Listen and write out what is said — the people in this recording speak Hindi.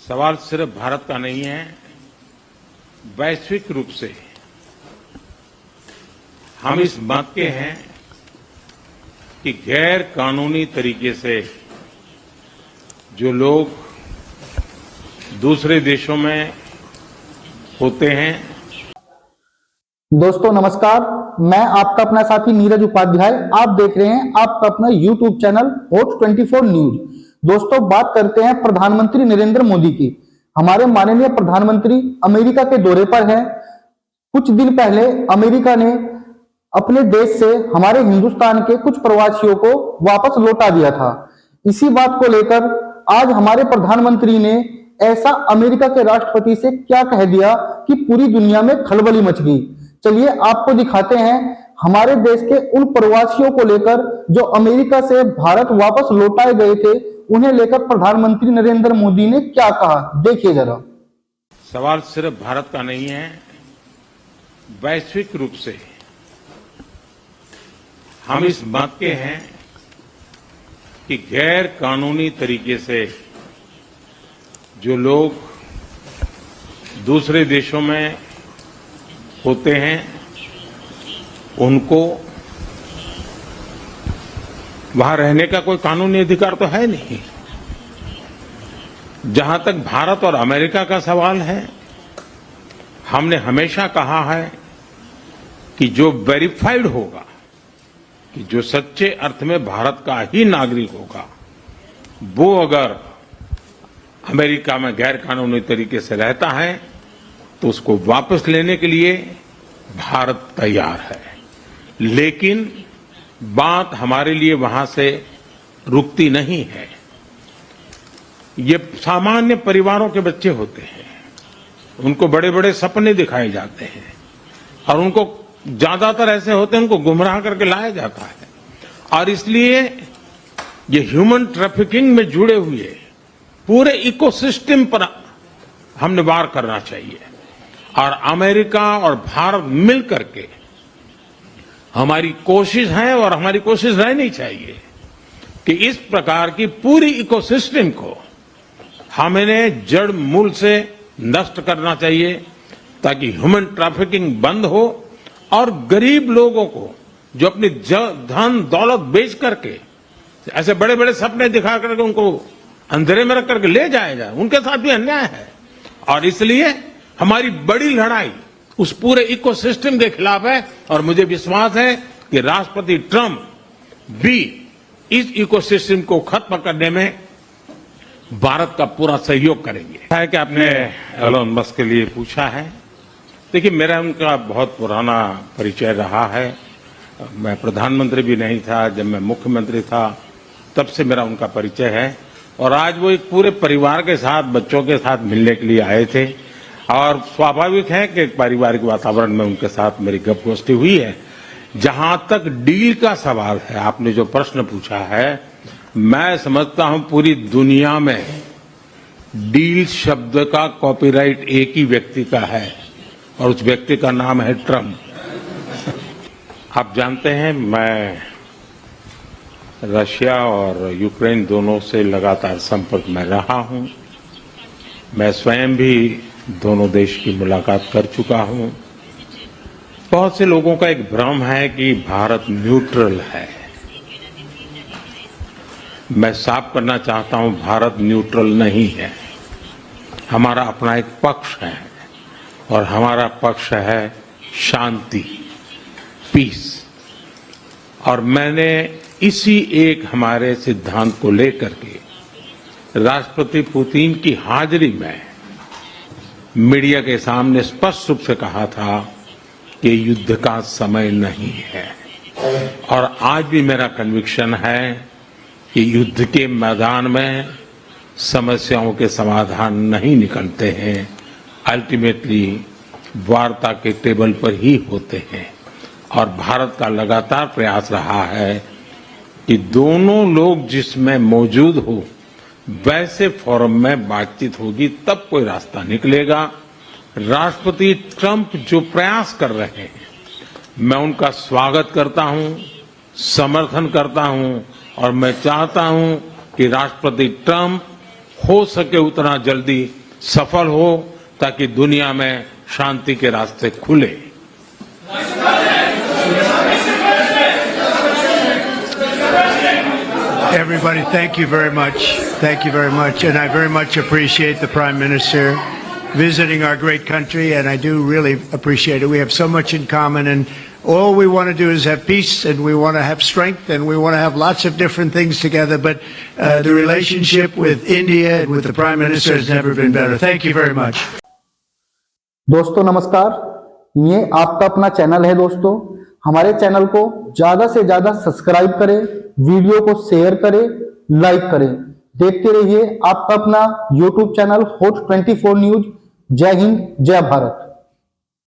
सवाल सिर्फ भारत का नहीं है, वैश्विक रूप से हम इस मत के हैं कि गैर कानूनी तरीके से जो लोग दूसरे देशों में होते हैं। दोस्तों नमस्कार, मैं आपका अपना साथी नीरज उपाध्याय। आप देख रहे हैं आपका अपना YouTube चैनल हॉट 24 न्यूज। दोस्तों बात करते हैं प्रधानमंत्री नरेंद्र मोदी की। हमारे माननीय प्रधानमंत्री अमेरिका के दौरे पर हैं। कुछ दिन पहले अमेरिका ने अपने देश से हमारे हिंदुस्तान के कुछ प्रवासियों को वापस लौटा दिया था। इसी बात को लेकर आज हमारे प्रधानमंत्री ने ऐसा अमेरिका के राष्ट्रपति से क्या कह दिया कि पूरी दुनिया में खलबली मच गई। चलिए आपको दिखाते हैं हमारे देश के उन प्रवासियों को लेकर जो अमेरिका से भारत वापस लौटाए गए थे, उन्हें लेकर प्रधानमंत्री नरेंद्र मोदी ने क्या कहा, देखिए जरा। सवाल सिर्फ भारत का नहीं है, वैश्विक रूप से हम इस मत के हैं कि गैर कानूनी तरीके से जो लोग दूसरे देशों में होते हैं उनको वहां रहने का कोई कानूनी अधिकार तो है नहीं। जहां तक भारत और अमेरिका का सवाल है, हमने हमेशा कहा है कि जो वेरीफाइड होगा, कि जो सच्चे अर्थ में भारत का ही नागरिक होगा, वो अगर अमेरिका में गैर कानूनी तरीके से रहता है तो उसको वापस लेने के लिए भारत तैयार है। लेकिन बात हमारे लिए वहां से रुकती नहीं है। ये सामान्य परिवारों के बच्चे होते हैं, उनको बड़े बड़े सपने दिखाए जाते हैं और उनको ज्यादातर ऐसे होते हैं उनको गुमराह करके लाया जाता है। और इसलिए ये ह्यूमन ट्रैफिकिंग में जुड़े हुए पूरे इकोसिस्टम पर हमने वार करना चाहिए। और अमेरिका और भारत मिल करके हमारी कोशिश है और हमारी कोशिश रहनी चाहिए कि इस प्रकार की पूरी इकोसिस्टम को हमें जड़ मूल से नष्ट करना चाहिए, ताकि ह्यूमन ट्रैफिकिंग बंद हो और गरीब लोगों को जो अपनी धन दौलत बेच करके ऐसे बड़े बड़े सपने दिखा करके उनको अंधेरे में रख करके ले जाया जाए, उनके साथ भी अन्याय है। और इसलिए हमारी बड़ी लड़ाई उस पूरे इकोसिस्टम के खिलाफ है। और मुझे विश्वास है कि राष्ट्रपति ट्रंप भी इस इकोसिस्टम को खत्म करने में भारत का पूरा सहयोग करेंगे। है कि आपने एलोन मस्क के लिए पूछा है। देखिए, मेरा उनका बहुत पुराना परिचय रहा है। मैं प्रधानमंत्री भी नहीं था, जब मैं मुख्यमंत्री था तब से मेरा उनका परिचय है। और आज वो एक पूरे परिवार के साथ, बच्चों के साथ मिलने के लिए आए थे और स्वाभाविक है कि एक पारिवारिक वातावरण में उनके साथ मेरी गपगोष्ठी हुई है। जहां तक डील का सवाल है, आपने जो प्रश्न पूछा है, मैं समझता हूं पूरी दुनिया में डील शब्द का कॉपीराइट एक ही व्यक्ति का है और उस व्यक्ति का नाम है ट्रंप। आप जानते हैं मैं रशिया और यूक्रेन दोनों से लगातार संपर्क में रहा हूं। मैं स्वयं भी दोनों देश की मुलाकात कर चुका हूं। बहुत से लोगों का एक भ्रम है कि भारत न्यूट्रल है। मैं साफ करना चाहता हूं, भारत न्यूट्रल नहीं है। हमारा अपना एक पक्ष है और हमारा पक्ष है शांति, पीस। और मैंने इसी एक हमारे सिद्धांत को लेकर के राष्ट्रपति पुतिन की हाजिरी में मीडिया के सामने स्पष्ट रूप से कहा था कि युद्ध का समय नहीं है। और आज भी मेरा कन्विक्शन है कि युद्ध के मैदान में समस्याओं के समाधान नहीं निकलते हैं, अल्टीमेटली वार्ता के टेबल पर ही होते हैं। और भारत का लगातार प्रयास रहा है कि दोनों लोग जिसमें मौजूद हो वैसे फोरम में बातचीत होगी, तब कोई रास्ता निकलेगा। राष्ट्रपति ट्रंप जो प्रयास कर रहे हैं, मैं उनका स्वागत करता हूं, समर्थन करता हूं और मैं चाहता हूं कि राष्ट्रपति ट्रंप हो सके उतना जल्दी सफल हो, ताकि दुनिया में शांति के रास्ते खुले। Everybody, thank you very much. Thank you very much. And I very much appreciate the Prime Minister visiting our great country, and I do really appreciate it. We have so much in common, and all we want to do is have peace, and we want to have strength, and we want to have lots of different things together. But the relationship with India and with the Prime Minister has never been better. Thank you very much. दोस्तों नमस्कार, ये आपका अपना चैनल है। दोस्तों हमारे चैनल को ज्यादा से ज्यादा सब्सक्राइब करें, वीडियो को शेयर करें, लाइक करें। देखते रहिए आपका अपना YouTube चैनल हॉट 24 न्यूज। जय हिंद, जय भारत।